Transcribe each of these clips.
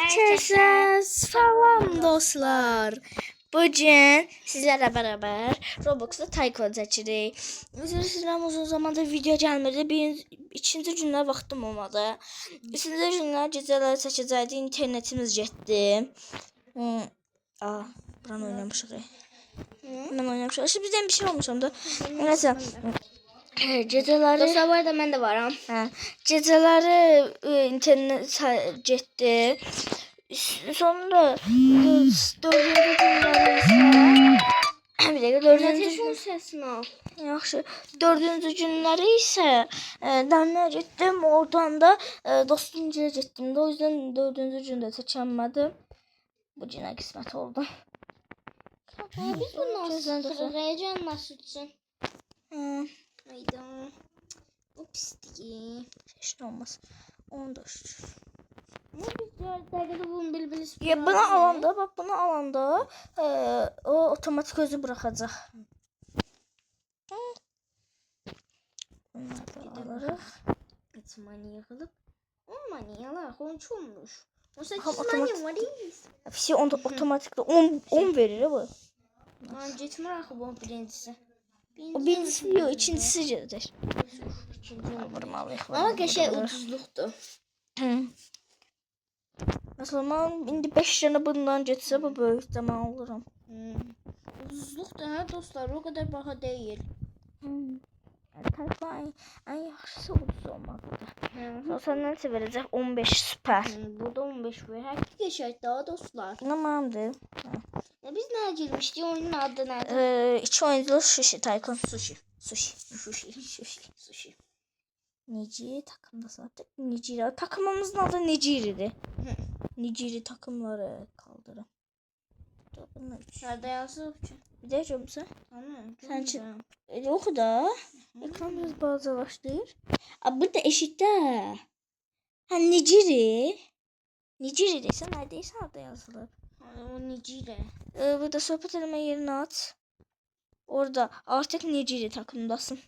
Herkese salam dostlar. Bugün sizlerle beraber Roblox'da Tycoon çekirik. Sizlerle uzun zamandır video gelmedi. İkinci günler vaxtım olmadı. Üçüncü günler geceler çəkəcəkdik. İnternetimiz getdi. Buranı oynamışıq. Buranı oynamışıq. Şimdi bizden bir şey olmuş onda. Neyse. Geceleri... Dostlar bu arada ben de varım. Geceleri internet getdi. Sonra dördüncü günləri isə bir dəqiqə dördüncü sesini al. Yaxşı. Dördüncü günləri isə dənə getdim. Oradan da dostumcuya getdim. O yüzden dördüncü gündə çəkənmədim. Bu günə qismət oldu. Biz bunu nasıl heyecanlaşı için. Hayda. Bu pislik. Heç nə olmaz. 14. Ne biz 4 dakikada bunu bilbiliriz. Ya bunu alanda, bak bunu alanda o otomatik özü bırakacak. Bunları da alırıq. Kaç mani yıkılıp 10 mani yalar konç olmuş. O Tam 8 otomatik- mani var iyiyiz. Hepsi otomatikte 10 verir bu. Cetmer akı bu birincisi. O birincisi yok, ikincisi gelecek. Ama geçe 30'luktu. Mesela indi 5 tane bundan geçse bu böyük zaman olurum. 30'luk da ha dostlar o kadar baha değil. Tayfan en yaxşısı 30 olmalıdır. Sonra nəsə verəcək 15 süper. Burada 15 var. Her iki geçer daha dostlar. Tamamdır. Biz ne girmişti oyunun adı nerede? 2 oyunculu sushi Tycoon. Sushi. Nigiri takımda sattık. Nigiri. Takımımızın adı Nigiri'di. Nigiri takımları kaldırın. Nerede yazıyor? Bir de yoksa. Sen çık. Yok da. Ekran biraz bazalaştır. Burada eşitte. Ha Nigiri. Nigiri desen neredeyse orada yazılır. O Nigiri. Burada sohbet etme yerine at. Orada artık Nigiri takımdasın.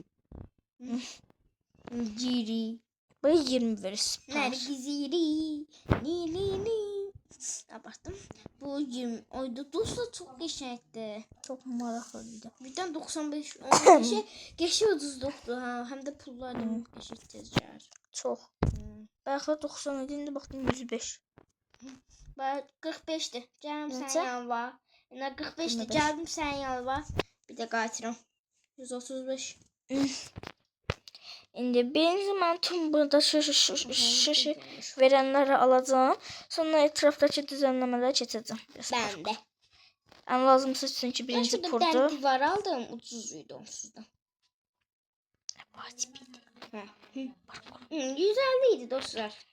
Nigiri. Böyle 20 verir. Nergiziri. Ni. Abarttım. Bu 20 oydu. Dostlar çok geçerdi. Çok maraklıydı. Birden 95 15'e geçiyoruz doktor ha. Hem de pullar da geçirteceğiz. Çok. Belki 97 indi baktım 105. Ben 45'ti. Canım sen Neçə? yanva. Yani 45'ti. 25. Canım sen yanva. Bir de qaytıram. 135. İndi birinci zaman tüm burada şişi verenleri alacağım. Sonra etraftaki düzenlemeleri geçeceğim. Ben de. En lazımsa çünkü Ben birinci şurada kurdu. bir divar aldım. 30'uydu onsuzda. Güzeldi dostlar.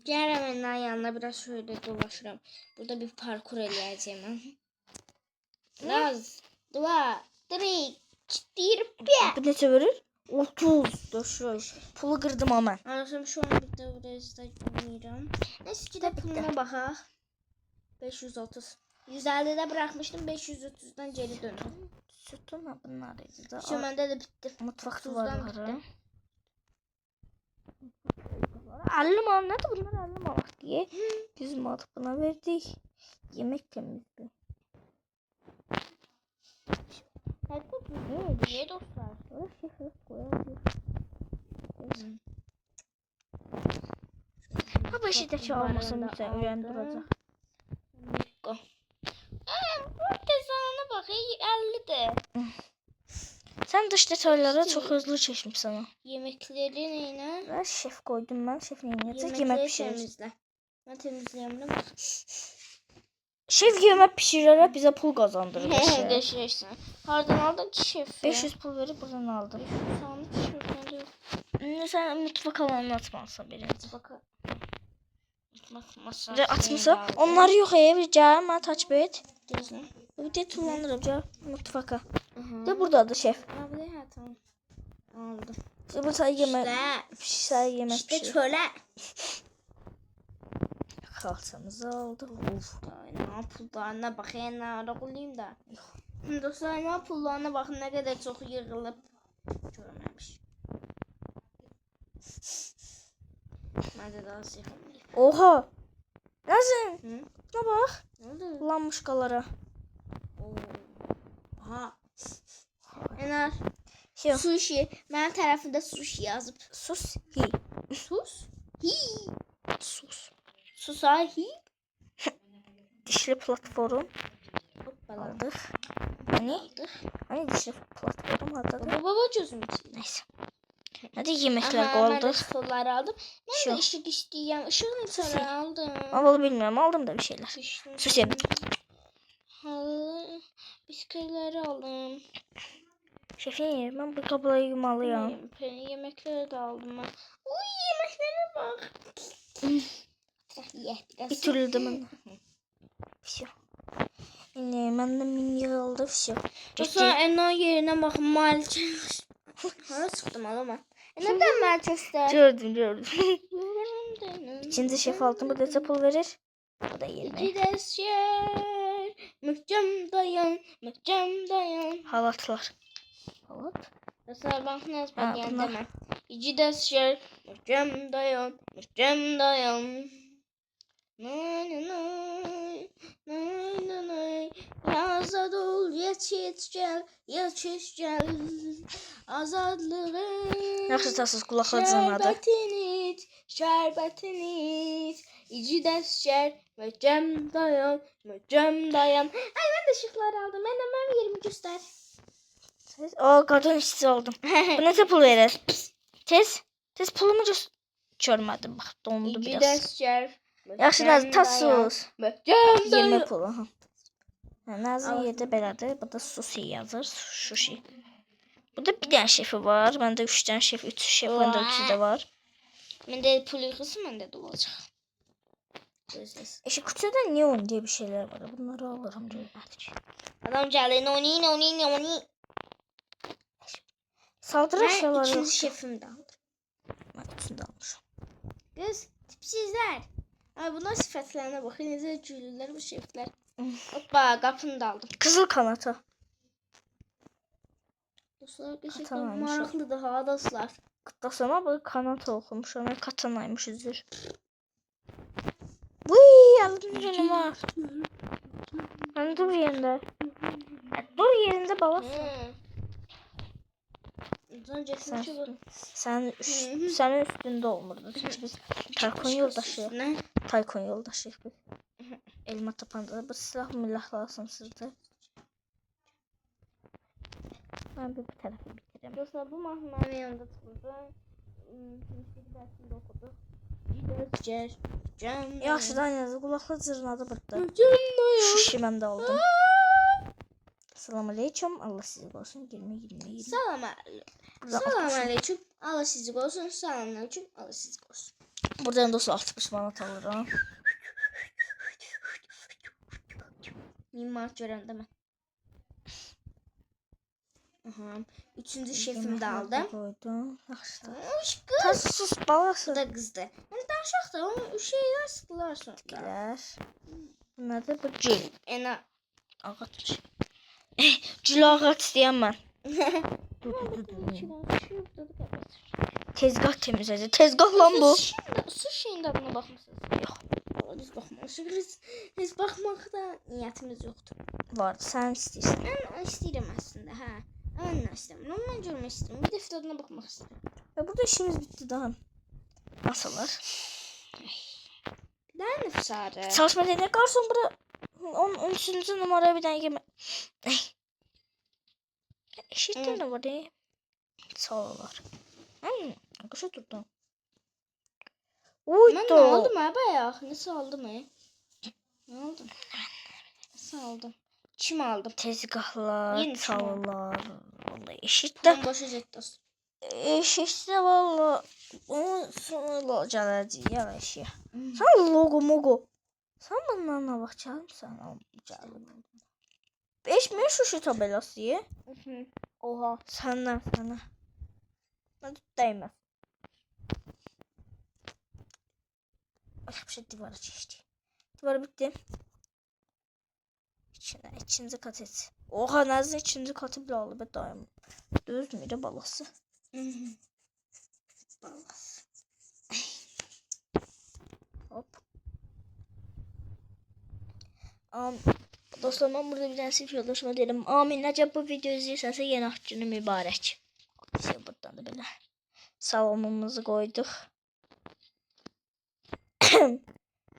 Ceren'in yanına biraz şöyle dolaşırım. Burada bir parkur eləyəcəm. Raz, 2, 3, 4, 5. Bu neçə verir? 30. Doşuyor. Pulu kırdım hemen. Anlasam şu an bir de burası da bilmiyorum. Neyse ki de puluna bakaq. 530. 150'de bırakmıştım. 530'dan geri döndüm. Sütun ha bunlarıydı da. Şu məndə de bitti. Mutfak 30'dan duvarları. bitti. 50 manat bunlar 50 manat diye 100 manat buna verdik. Yemek temizdi. Niye dostlar? Orada şeflik koyalım. Ha başıdaki olmasın lütfen uyandıracak. Burada sana bak 50 de. Sen dış detaylara çok hızlı çeşmiş sana. Yemekleri neyle? Ben şef koydum ben. Şef neyin yapacak? Yemek Yemekleri pişirir. temizle. Ben temizleyeyim değil mi? Şef yemek pişirerek bize pul kazandırır. Geçirirsin. Hardan aldın ki şef? 500 pul verip buradan aldım. Sandık şef. Sen mutfak alanını atmalısın birinci. Bakın. Masa. Atmışsa onlar yok bir gel ben takip et. Gözünü. Bir de kullanırım gel mutfaka. De buradadır şef. Abi ha tamam. Aldım. Bu say yemek. İşte. Yemek İşte pişir. şöyle. Kalçamızı aldık. Of. Ne pullarına bakayım ne ara koyayım da. Dostlar ne pullarına bakın ne kadar çok yığılıp görmemiş. Ben de daha sıkılmayayım. Oha. Nazım. Hı? Ne bak. Ne oldu? Lamuşkalara. Oo. Aha. Enar. Şey, Sushi. Mənim tərəfimdə sushi yazıb. sus. Hi. Sus. Hi. Sus. Susa hi. Dişli platform Hoppala. aldık. Hani? Aldık. Hani dişli platform aldık. Baba gözüm içi. Neyse. Hadi yemekler Aha, mən də koyduk. stolları aldım. Mən Şu. də işıq istəyirəm. İşığını sonra aldım. Ama bilmiyorum, aldım da bir şeyler. Sus yedim. Halı. Bisküviləri aldım. Şefim, ben bu kabloyu yumalıyım. Yeməkləri də aldım mən. Uy, yeməklərə bax. Ye, biraz. Bitirildi ben. Все. Yine ben de mini aldı. Все. Sonra Ena yerine bakın. Malçe. Hara çıxdım adama. Neden Malçe'ste? Gördüm. İkinci şef aldım. Bu da pul verir. Bu da 20. İki desyer. Mükcem dayan. Mükcem dayan. Halatlar. Halat. Mesela bak ne Ha, yazmak bunlar. demem. İki desyer. Mükcem dayan. Mükcem dayan. Nay nay nay. Nay nay nay. Azad ol yetiş gel. Yetiş gel. Azadlığın. Yaxşı tasız kulaqlar adı. Şerbetini iç. Şerbetini iç. İki desyer. Mükcem dayan. Mükcem dayan. Ay ben de şıklar aldım. Ben hemen yerimi göster. O kadın işçisi oldum. Bu ne pul verir? Tez. Tez pulumu görmedim. Bak dondu İki biraz. desyer. Yaxşı Nazlı tasız. Mükcem 20 dayan. pul. Aha. Nazlı yedi belədir. Bu da sushi yazır. Sushi. Bu da bir tane şefi var. Bende 3 tane şef, 3 şef, bende 3 de var. Məndə pul yığısı məndə də olacaq. Gözləsin. İşte kutuda neon diye bir şeyler var. Bunları alırım görmedik. Adam gəlir. Noni noni noni. Saldır Mən eşyaları. ikinci şefim də aldım. Ben üçünü de almışım. Qız, tipsizlər. Ay bunlar sifətlərinə bax. Necə gülürlər bu şeflər. Hoppa, qapını da aldım. Kızıl kanata. Dostlar, qəşəng Katanaymış o. maraqlıdır ha dostlar. Kıtlasana bu kanata okumuş. Ona katanaymış üzür. Vuy aldım canım var. Ben dur yerinde. Dur yerinde baba. Öncesinde şu bu. Senin üstünde olmurdu. Çünkü biz Taykon yoldaşı. Ne? Taykon yoldaşı. Elma tapanda bir silah millah lazım sizde. Ben bir tarafı bitireyim. Dostlar bu mahnanın yanında tutuldu. Müzik dersinde okuduk. Gider, can. Yaxşı da yazı kulaklı zırnadı bırdı. Canım. Şişi mən də aldım. Salam aleyküm. Allah sizi qorusun. 20. Salam aleyküm. Salam aleyküm. Allah sizi qorusun. Salam aleyküm. Allah sizi qorusun. Buradan dostlar 60 manat alıram. 1000 manat görəndə mən. Aha. Üçüncü şefimi de aldım. Koydum. Yaxşı. Hoş kız. Tas sus balası. Bu da kızdı. Yani danışaq da o şeyler sıkılar sonra. Gilər. Bunlar bu gül. Ena. Ağac. Gül ağac deyəm mən. Tezgah temizlədi. Tezgah lan bu. Su şeyin adına bakmışsınız. Yox. Biz bakmamışız. Biz bakmakta niyetimiz yoktu. Var. Sən istəyirsən. Ben istəyirəm aslında ha. Ben de istəyirəm. Ama ben görmək istəyirəm. Bir dəfə adına bakmaq istəyirəm. Ve burada işimiz bitti daha. Nasıllar? Daha nefsarı. Çalışma dediğine garson bura 13. numaraya bir tane yeme. Eşittim de var diye. Sağlar. Kuşa tuttum. Ben ne aldım ha bayağı. Nasıl aldım ha? Ne aldım? Nasıl aldım? Kim aldım? Tezgahlar, Yeni çalılar. Vallahi eşit de. Tam boşa jet Eşit de valla. Onun sonuyla gələcək ya eşya. Sen logo mogo. Sen bunlarla bakacağım sen almayacağım. 5000 şuşu tabelası ye. Oha senden sana. Ben değmez. Ay bir şey divara çeşti. Divar bitti. İkinci kat et. Oha Nazlı ikinci katı bile alıp et daim. Düz müydü balası? Balası. Hop. Dostlar ben burada bir tane sinif yoldaşıma dedim. Amin. Necə bu video izləyirsə yeni günü mübarək. Biz buradan da belə salamımızı koyduk.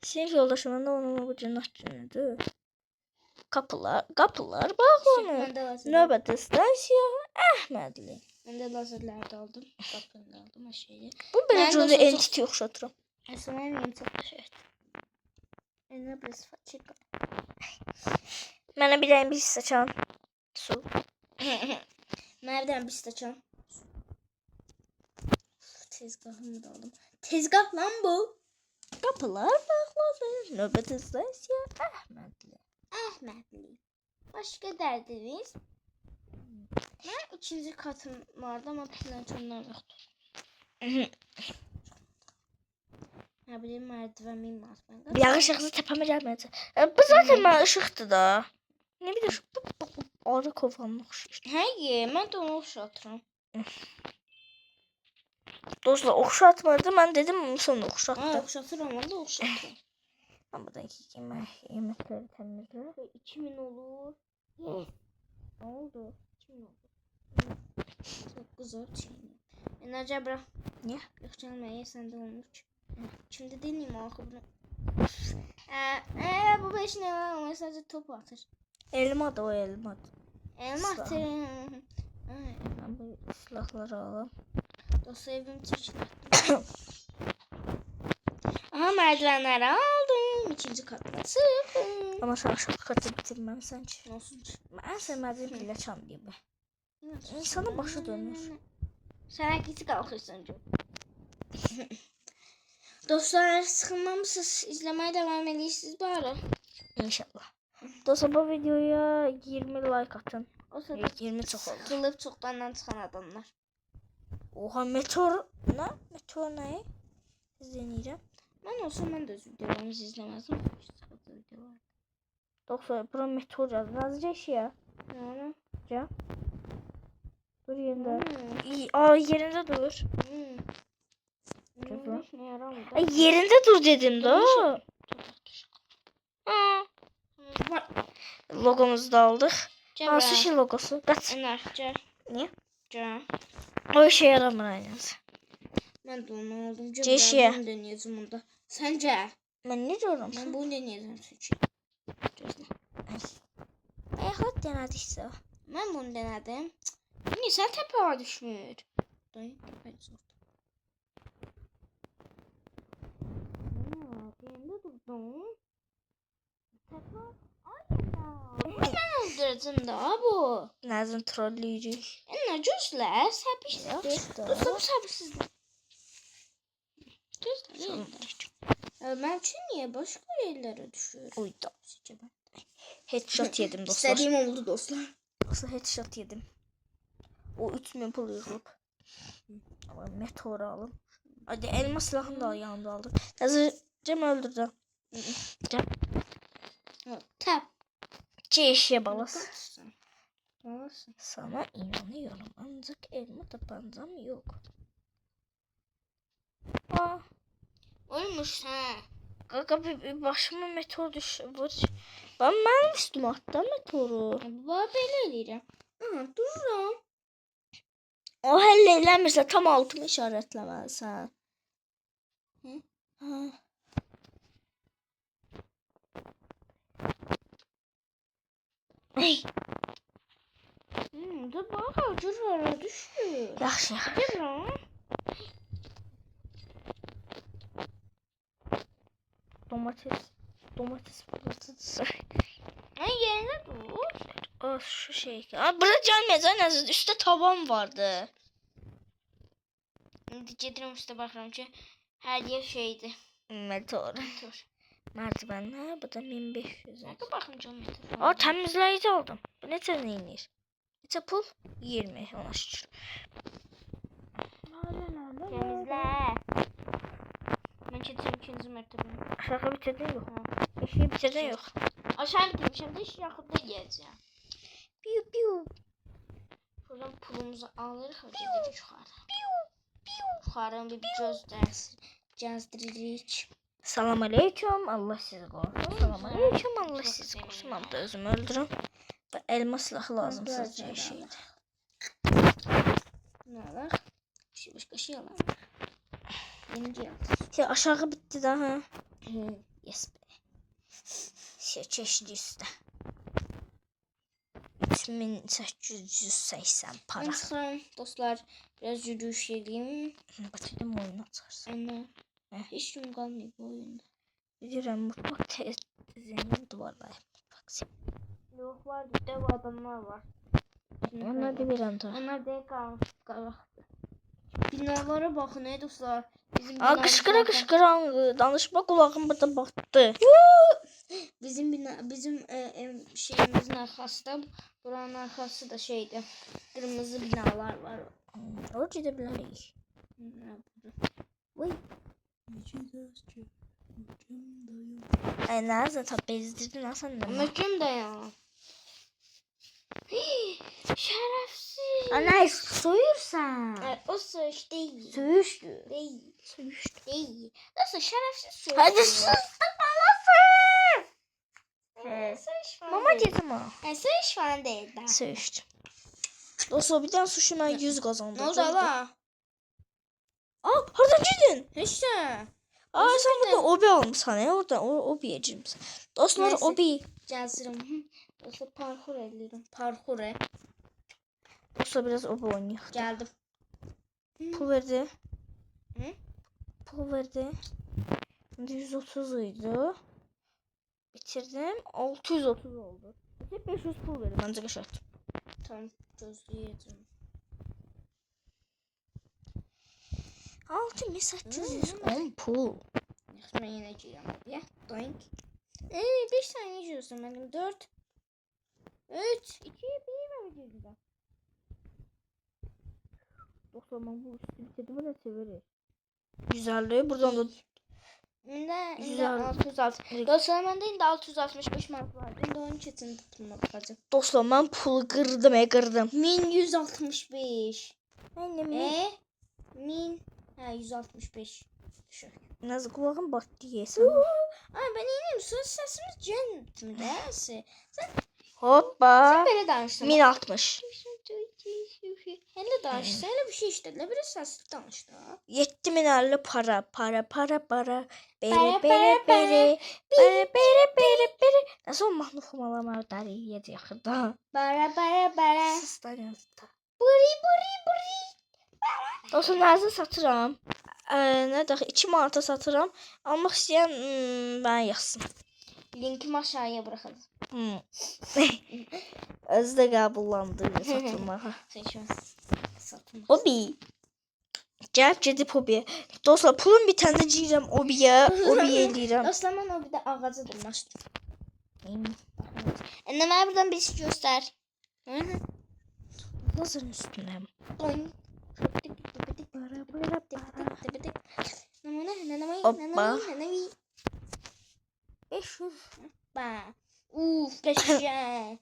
Sinif yoldaşımın da onun bu gün günüdür. Kapılar bağlanır. Növbəti stansiya Əhmədli. Ben de lazerler de aldım. Kapını da aldım aşağıya. Bu belə Ben cürdü dostlar- entity oxşatıram. Aslında benim çok şey. Ben de biraz façık. Mənə bir dənə bir saçan su. Nereden bir saçam? Tezgahımı da aldım. Tezgah lan bu. Kapılar bağlanır. Növbəti stansiya Əhmədli. Ahmetli. Başka derdiniz? Ben 3. katım vardı ama plantonlar yoktu. Ha bir merdivenim var. Bir ışıqlı təpəmə gəlməyəcək. Bu zaten mən ışıqdır da. Ne bileyim şu arı kovanına oxşayır. Hayır ben de onu uşatıram. Dostlar oxşatmırdı. Mən dedim sonra oxşatdı. Ha uşatıram onu da uşatıram. Ben buradaki yemekleri temizliyorum. 2000 olur. Ne oldu? 2000 oldu. Çok güzel çiğniyor. Enerji bırak. Niye? Yok canım ya sende olmuş. Şimdi deneyeyim o bunu. Bu 5 ne var ama sadece top atır. Elma da o elma. Elma Sağ ol. atır. Ben bu silahları alalım. Dostlar evim çirkinletti. Aha merdivenleri aldım. 2. katına çıktım. Ama şu aşağı katı bitirmem sence. Olsun. Ben sevmediğim pille çan gibi. İnsanın başı dönür. Sen gitsi kalkırsın. Dostlar sıkılmamışsınız. İzlemeye devam ediyorsunuz bari. İnşallah. Dostlar bu videoya 20 like atın. O sırada 20 çok oldu. sıkılıp çoktandan çıkan adamlar. Oha meteor ne? Meteor ne? İzleneceğim. Ben olsam ben de videolarımızı izlemezdim. Sıkıldı videolar. Dostlar bura meteor yazdı. Yazıcı şey ya. Yani. Ya. Dur yerinde. Hmm. İyi, aa yerinde dur. Hmm. Ne yaramıyor. Ay yerinde dur dedim de. Ha. Logomuzu da aldık. Ha sushi logosu. Kaç. Enerji. Niye? Can. O işe yaramır aynısı. Ben de onu aldım. Ceşiye. Ben deneyeceğim onda. Sence? Ben ne diyorum? Ben bunu deneyeceğim seçim. Hadi denedikse. Ben bunu denedim. Niye sen tepeye düşmüyor? Dayı tepeye zor. Yerinde durdum. Tepe. Ben öldürdüm da bu. Nazım trolleyecek. Ne cüzler sabırsızdı. Yaptı. Dostum sabırsızdı. Cüzler. Ben için niye başka yerlere düşüyor? Uydu. Sizce ben? Headshot yedim dostlar. İstediğim oldu dostlar. Dostlar headshot yedim. O 3000 pul yığılıp. Ama meteor alın. Hadi elma silahını da yanında aldık. Hazır Cem öldürdü. Cem. Tap. Çeşe balası. Balasın. Sana inanıyorum ancak elma tabancam yok. Aa, Olmuş ha. kanka bir başıma meteor düşüyor. Ben üstüme attım meteoru. Baba böyle eləyirəm. Aha dururam. O həll eləmirsə tam altımı işarətləməlisən. Hı? Ha. Ay, Dur bax, cürara düşür. yaxşı. Dururam. Domates fırlatıcısı. Ay yerine dur. O şu şey. Aa, burada gelmeyecek Aziz. Üstte tavan vardı. İndi gedirəm üstə baxıram ki, hər yer şeydir. Meteor. Dur. Merdivenler. Bu da 1500. Nəyə baxım canım. Aa temizleyici aldım. Bu neçə neyinir? Neçə pul? 20. Ona şükür. Temizlə. Mən keçirəm 2-ci mərtəbəni. Aşağı bitirdin yok. Eşeği bitirdin yok. Aşağı bitirmişəm də iş yaxında yeyəcəm. Piu piu. Buradan pulumuzu alırıq, gedirik yuxarı. Yuxarı bir göz dərs gəzdiririk. Salam aleyküm. Allah sizi qorusun. Salam aleyküm. Allah sizi qorusun. Mən də özümü öldürüm. Və elma silahı lazımsız şeydir. Ne var? Başka şey var. Yeni Şey aşağı bitti də ha. Yes be. Şey çeşidi üstə. 3880 para. Ben çıkıyorum dostlar. Biraz yürüyüş edeyim. Batırdım oyunu açarsın. Anne. Hiç gün kalmıyor bu oyunda. Bilirəm mutfaq tezini duvarlayıb. Yok var. Dev adamlar var. Onlar da bilirəm da. Onlar da qalxdı. Binalara baxın ey dostlar. Bizim Qışqıra danışma qulağım burada batdı. Bizim şeyimizin arxasında, buranın arxası da şeydi. Kırmızı binalar var. Orada gedə bilərik. Vay. Ay nerede ta bezdirdin ha sen de. Möhkəm dayan. Şerefsiz. Ana soyursan. O söğüş değil. Söğüştü. Değil. Söğüştü. Değil. Nasıl şerefsiz söğüş? Hadi sus da balasın. Söğüş falan Mama değil. dedim ha. Söğüş falan değil daha. Söğüştü. Dostlar bir tane sushi mən 100 qazandım. Ne oldu hala? Aa hardan girdin? Hiç de. Aa sen burada obi almışsan ya orada obiye girmişsən. Dostlar Neyse. obi. Cazırım. Dostlar parkur ediyorum. Parkur et. Dostlar biraz obi oynayaq. Geldim. Pul verdi. Hı? Pul verdi. Şimdi 130 idi. Bitirdim. 630 oldu. 500 pul verdi. Bence qəşəng. Tamam. Gözleyeceğim. 6810 pul. Ben yine gireceğim ya. Doink. 5 saniye giriyorsun benim. 4. 3. 2. 1 mi gireceğim? Dostlar ben bu üstü bitirdim de severim. Güzelliği buradan da Ne? Güzel. 606. Dostlar bende indi 665 mark vardı. İndi onun için tutulma bakacağım. dostlar mən pulu qırdım. 1165. Mənim 1000. Ha 165. Düşün. nəzə qulağım batdı yesən. Ay ben iyiyim. Söz sesimiz cennetim dersi. Hoppa. Böyle danıştım. 1060. Hele danıştı. Hele bir şey işte. Ne bir sesli danıştı. 7050 para. Bere Para, bere para, bere. Bere. Nasıl o mahnı oxumalarım ödəri yedi yaxında. Bara. Sistan yazdı. Buri. Dostlar nəzə satıram. Nə də 2 manata satıram. Almaq istəyən bana yazsın. Linkimi aşağıya bırakalım. Özü də qəbullandı satılmağa. Seçmez. Satılmaz. Hobi. Gedib hobiyə. Dostlar pulum bitəndə girirəm hobiyə eləyirəm. Dostlar ben o bir de ağaca durmuştum. Anneme buradan bir şey göster. Lazın üstünəm. Doink. Hoppa. 500. Uf kaşıya.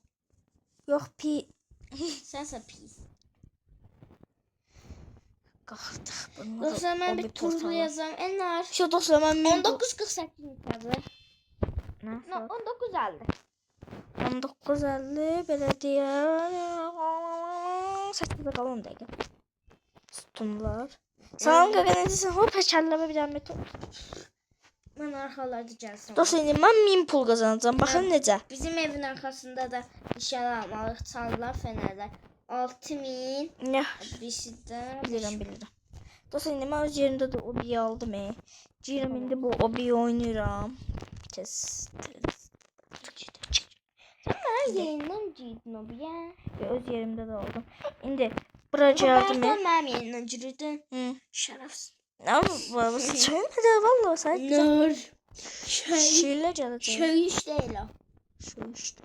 Yox pi. Sense pis. Qalxdıq. Bunu Dostlar ben bir turlu yazam. Enler. Şu dostlar mən 19.48 yazdı. Nə? 19.50. 1950 belə deyək. 8-də qalan dəqiqə. Sütunlar. Salam qaqa necəsən? Hop həkəlləmə bir dənə metal. Ben arkalarda gelsin. Dostlar indi mən 1000 pul qazanacağam. Baxın necə. Bizim evin arkasında da nişan almalı çaldılar fenerler. 6000. Nə? Birisi de Bilirəm. Dostlar indi mən öz yerimdə də obiyi aldım. Girim indi bu obiyi oynayıram. Tez. Sen yayından girdin o bir ya. Öz yerimdə də aldım. İndi bura gəldim. Ben benim yayından girdin. Hı. Şerefsiz. Ama söylemedi vallahi sen. Nur. Şöyle gələcək. Şöyüş değil o.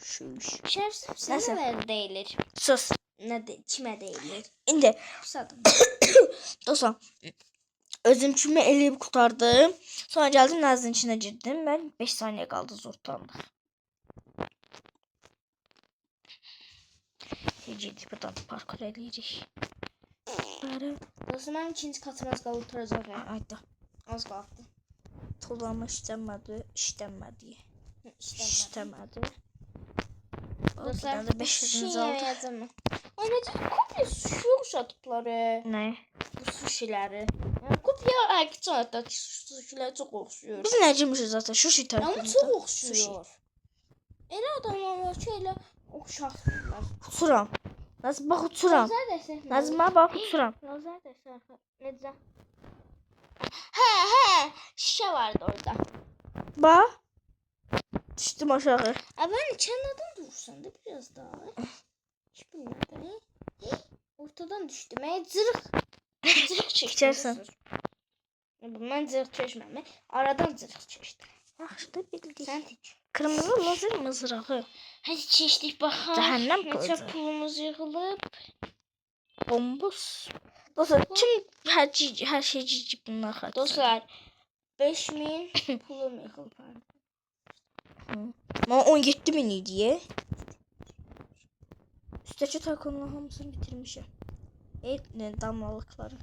Şöyüş. Şerefsiz Neyse. sana ver değilir. Sus. Ne de kime değilir. İndi Susadım. dostlar özüm kimi eləyib qurtardım. Sonra gəldim Nazın içinə girdim. Mən 5 saniyə qaldı zortlandım. Gedirik buradan parkur eləyirik. Dostum ben ikinci katına az kaldı oturacak ya. Ayda. Az kaldı. Tullama işlemedi. İşlemedi. İşlemedi. Dostlar Buradan da 500'ümüz aldı. yazımı. Ay necə kopya sushi oxşadıbları. Ne? Bu sushiləri. Yəni kopya əksəriyyətdə sushilərə çox oxşuyur. Biz nəcəmişiz zaten şu şey Amma tarafında. çox oxşuyur. Elə adamlar var ki, elə oxşatmırlar. Uçuram. Nazım bak uçuram. Nazar desək. Nazım bak uçuram. Nazar desək. Necə? Hə, şişə vardı orada. Bak. Düştüm aşağı. Ben kenardan durursan da biraz daha. Hiç bilmədim. Ortadan düşdüm. Cırıq Keçərsən. Mən cırıq çəkmədim. Aradan cırıq çəkdim. Yaxşı da bildik. Sən tək. Kırmızı lazer mızrağı. Hadi çeşdik baxaq. Cəhənnəm Neçə qılıcı. pulumuz yığılıb. Bombus. Dostlar kim her şey cibimden xərcləyir? Dostlar 5000 pulum yığılıb. Mən 17.000 idi. Üstəki takonların hamısını bitirmişəm. Ne damlalıkları.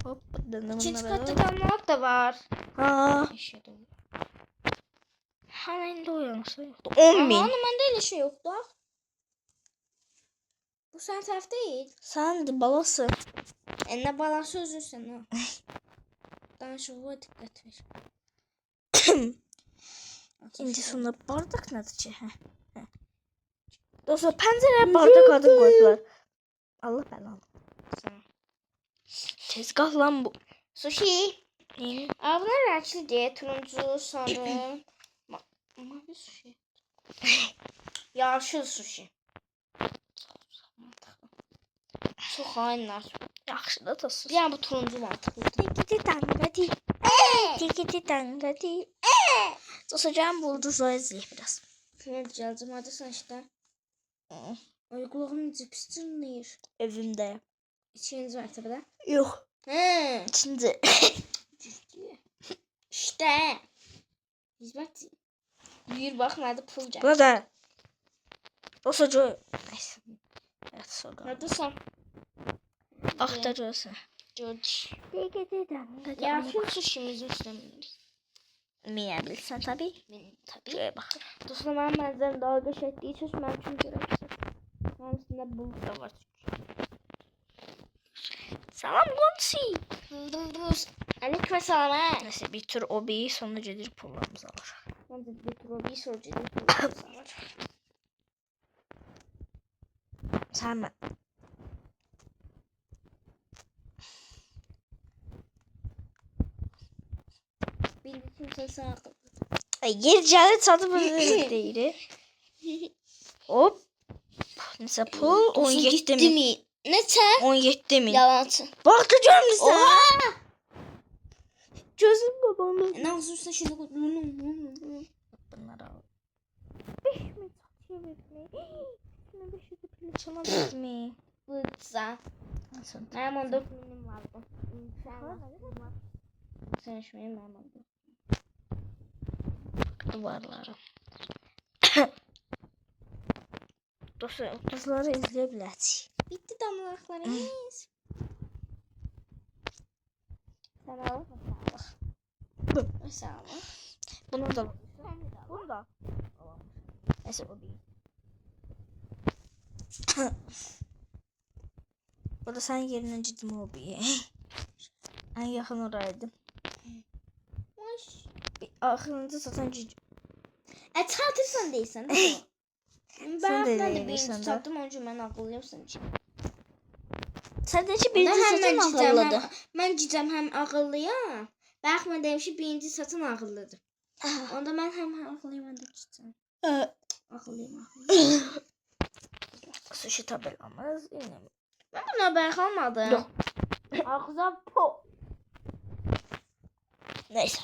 Hop. İkinci katda damlalık da var. Ha. Eşya dolu. Hala indi o yansa yoxdur. 10.000. Ama məndə elə şey yoxdur. Bu sən tərəf deyil. Sən də balası. Nə balası özürsən ha. Danışığa diqqət ver. İndi sonra bardak nədir ki? Hə. Dostlar pəncərəyə bardak adı qoydular. Allah bəlanı. Tezgah lan bu. Sushi. Ne? Bunlar renkli diye turuncu, sarı. Mavi sushi. Yaşıl sushi. Çok hainler. Yaxşı da tasız. Yani bu turuncu mantıklı. Gidi dangadı. Gidi dangadı. Dostlar can buldular izleyip biraz. Ne diyeceğim hadi sen işte. Ay kulağım necə pis çınlayır. Evimdə. İçiniz mərtəbədə. Yox. He. İçində. İşte. Hizmet. Buyur bak nerede pul geldi. Bu da. Dostlar co. Neyse. Evet sonra. Hadi son. Axtarıyorsun. George. Gidi dangadı. Yaşıl sushi'mizi üstlenmeliyiz. Miyə bilsən tabii. Benim tabii. Şöyle bak. Dostlar ben benden dalga ettiği için ben çünkü gerekirse. Kendisinde bulut da var. Salam Gonsi. Aleyküm selam. Neyse bir tur obiyi sonra gelir pullarımızı alır. Ben de bir tur bir soru cedil. Sen mi? Bildiğin sen sağ akıl. Yer gəlir çadı böyle deyir. Hop. Neyse pul 17.000. mi? Ne sen? 17.000. Yalancı. Bak da görmüşsün. Oha! Gözüm kapandı. Ne olursa şimdi Bunları al. 5 mi satıyor bekleyin. Şuna 5 yüzü pili çalamaz mı? Bıtsa. Nasıl? Benim 14 milim vardı. Sen şu benim 14. Duvarlara. Dostlar, kızları izleyebilirsiniz. Bitti damlalarımız. Sen al. Sağ ol. Bunu da. Bunu da. Neyse o değil. Burada sen yerine ciddi hobiye. En yakın oraydı. Bir aklınızda satan ciddi. Çatırsan değilsen de o. Sen de Ben de değilsen birinci de. çattım önce ben akıllıyımsın için. Sadece birinci satın akıllıdır. Mən gecəm həm ağıllıyam. Bax mən demişim birinci satın ağıllıdır. Onda mən həm ağıllıyam həm də gecəm. Ağıllıyam. Sushi tabelamız yine. Mən buna baxmadım. Yox. Ağza po. Neyse.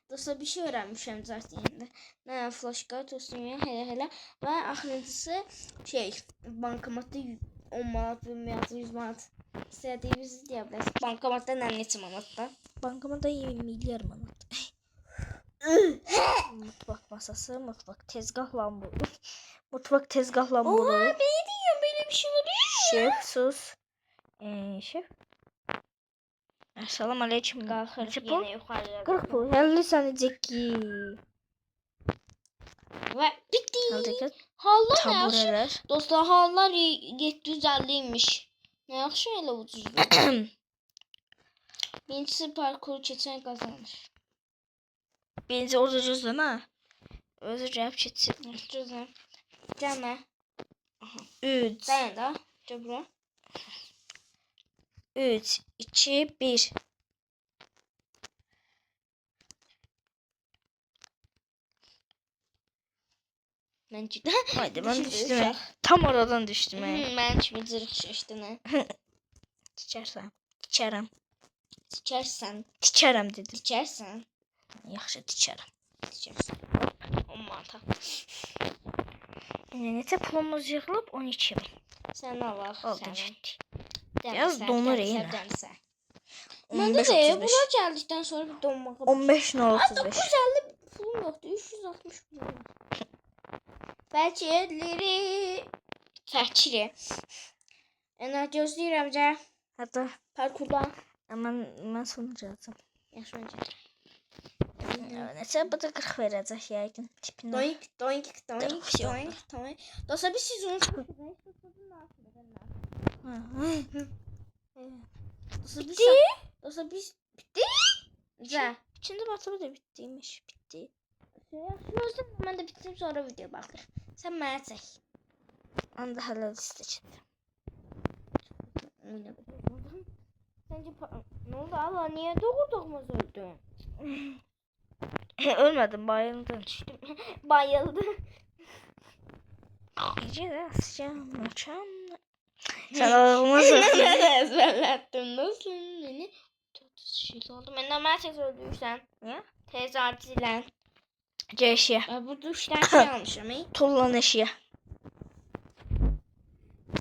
Dostlar bir şey öğrenmişim zaten yine. Ne flashcard olsun ya hele ve axırıncısı şey bankomatda 10 manat, 20 manat, 100 manat istədiyiniz deyə bilərsiniz. Bankomatda nə neçə manatda? Bankamada 20 milyar manat. Mutfak masası, mutfak tezgah lambolu. Mutfak tezgah lambolu. Oha ben diyorum böyle bir şey oluyor. Şef sus. Şef. Salam aleyküm. Qalxır Neçə pul? yenə yuxarıya. 40 pul. 50 sənəcəki. Və bitdi. Haldakı Hallar nə yaxşı. taburelər. Dostlar, hallar 750 imiş. Nə yaxşı elə ucuzdur. Birincisi parkuru keçən qazanır. Birinci orada cüzdəmə. Özü gəlib keçsin. Cüzəm. Cəmə. 3, Dayan da. Cəbra. 3, 2, 1. Mən ciddi. Haydi ben Düşdü düştüm. uşaq. Tam oradan düştüm. Mən kimi cırıq şişdi nə? Tikərsən. Tikərəm. Tikərsən. Tikərəm dedim. Tikərsən. Yaxşı tikərəm. Tikərsən. 10 manata. Neçə pulumuz yığılıb? 12 min. Sən alaq. Aldım Sənin. getdi. Biraz donur yenə. Dənsə. 15, Məndə də 35. bura gəldikdən sonra bir donmağa. 15 nə 35. 950 pulum yoxdur. 360 pulum var. Bəlkələri fəkiri. Ana gözləyirəm cə. Hətta Parkurda. mən sunacağım. Yaxşı öncə. Neçə bu da 40 verəcək yəqin tipinə. Doink, doink, doink, Tarafı yok. doink, doink. Dostlar biz siz unutmuşsunuz. Bitti. Dostlar biz bitti. Güzel. İçində batırı da bittiymiş. Bitti. Gözlem ben de bittim sonra video bakır. Sen mənə çək. Anda hələ listə çıxdı. Sence ne oldu Allah niye doğurduğumuz öldü? Ölmədim, bayıldım. Bayıldı. Necə də sıçan. Sən ağlamazsın. Ezberlettim nasıl beni? 30 şey oldu. Ben de mənə çək öldürürsən. Niyə? Tez artilen. Gəşiyə. Burada 3 tane şey almışım. Tullan eşiyə.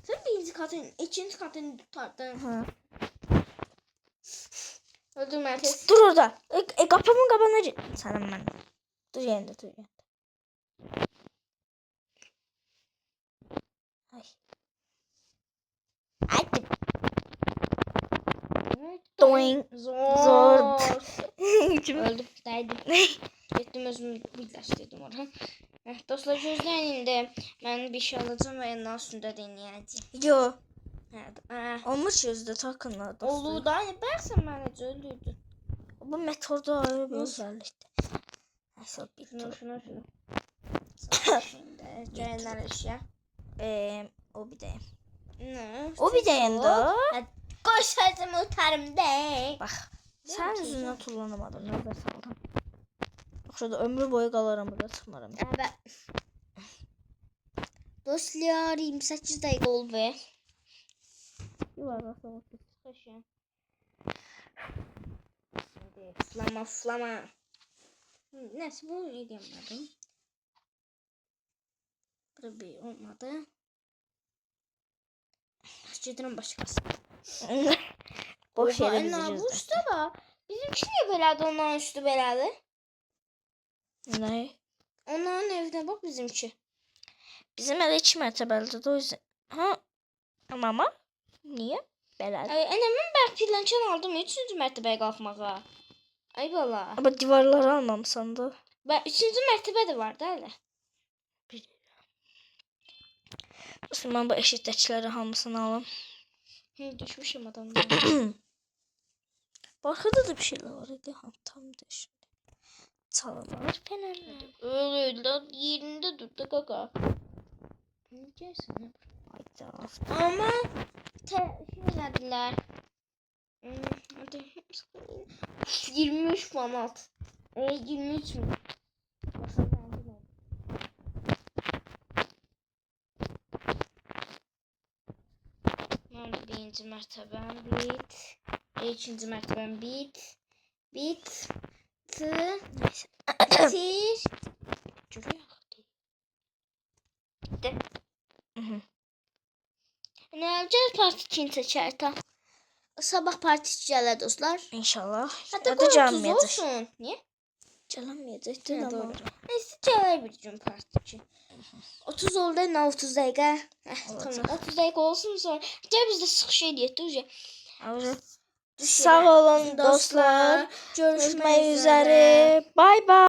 Sen birinci katın, ikinci katını tutardın. Hı. Öldürmə tez. Dur orada. Qapımın qabağına get. Sənin mən. Dur yerində, dur yerində. Ay. Hadi. Doing. Zor. Kim? Öldüm, dəydim. Getdim özümü birləşdirdim oraya. Dostlar gözləyin indi. Mən bir şey alacağım və yandan üstündə denəyəcəm. Yo. Olmuş yüzdə takınlar dostlar. Olur da, bəlkə mənə öldürdün. Bu metodda ayrı bir özellikdir. Nasıl bir Şunu. Şimdi gəlinlər eşya. o bir deyim. Ne? O bir deyim də. Qoy sözümü utarım de. Bax. Sən üzündən tullanamadım. Nəzər saldım. Şurada ömrü boyu qalaram burada çıxmaram. Evet. Dostlar 28 dakika oldu. Yuvarlaq olsun. Çıxışım. Flama. Neyse bu edeyim. Bu bir olmadı. Gedirəm başqası. Boş yerə bizi Bu gözlə. üstə var. Bizimki niyə belədir, onların üstü belədir? Nə? Onların evinə bax bizimki. Bizim elə 2 mərtəbəlidir də o yüzden. Ha? Amma niyə? Belədir. Anne mən bəlkə pillançan aldım 3-cü mərtəbəyə qalxmağa. Ay bala. Amma divarları almamısan da. Və 3-cü mərtəbə də var da hələ. Mən bu eşitdəkiləri hamısını alım. Düşmüşüm adamdan. Arkada da bir şeyler var idi. Ha, tam da şimdi. Çalılar falan. Öyle yerinde dur da kaka. Ne diyorsun? Hayda. Ama şey dediler. 23 manat. 23 mi? Birinci mertebem bit. İkinci mertebem bit. Bit. Tı. Tir. Görüyor. De. Ne alacağız parti için seçer tam. Sabah partisi gələr dostlar. İnşallah. Hatta Ya da gelmeyecek. olsun. Niye? Gelmeyecek. Ha, Ama. doğru. Neyse gələr bir gün parti için. 30 oldu ne 30 dakika. Tamam 30 dakika olsun sonra. Gel biz de sıkış ediyet uje. Ayrıca Sağ olun dostlar. Görüşmek üzere. Bay bay.